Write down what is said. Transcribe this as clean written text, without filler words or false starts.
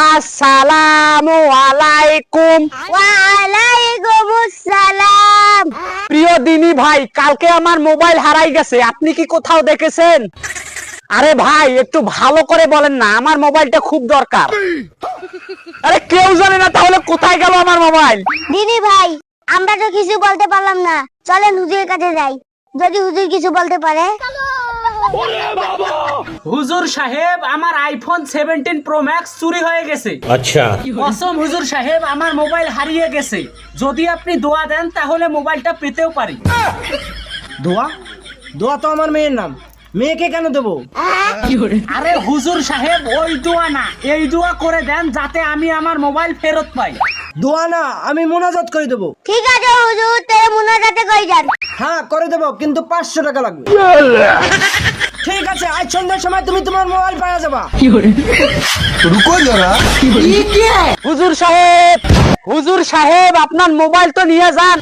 আসসালামু আলাইকুম। ওয়ালাইকুমুস সালাম। প্রিয় দিনী ভাই, কালকে আমার মোবাইল হারাই গেছে, আপনি কি কোথাও দেখেছেন? আরে ভাই, একটু ভালো করে বলেন না, আমার মোবাইলটা খুব দরকার। আরে কেউ জানে না, তাহলে কোথায় গেল আমার মোবাইল? দিদি ভাই, আমরা তো কিছু বলতে পারলাম না, চলেন হুজুরের কাছে যাই, যদি হুজুর কিছু বলতে পারে। হুজুর সাহেব, আমার আইফোন 17 প্রো ম্যাক্স চুরি হয়ে গেছে। अच्छा কসম হুজুর সাহেব, আমার মোবাইল হারিয়ে গেছে। যদি আপনি দোয়া দেন তাহলে মোবাইলটা পেতেও পারি। দোয়া? দোয়া তো আমার মেয়ের নাম, মেয়েকে কেন দেবো? আরে হুজুর সাহেব, ওই দোয়া না, এই দোয়া করে দেন যাতে আমি আমার মোবাইল ফেরত পাই। দোয়া না, আমি মোনাজাত করে দেবো। ঠিক আছে হুজুর, তেরে মুনাজাতে কই যান। হ্যাঁ করে দেবো, কিন্তু 500 টাকা লাগবে। ঠিক আছে, আজ সন্ধ্যার সময় তুমি তোমার মোবাইল পাওয়া যাবা। হুজুর সাহেব, হুজুর সাহেব, আপনার মোবাইল তো নিয়ে যান।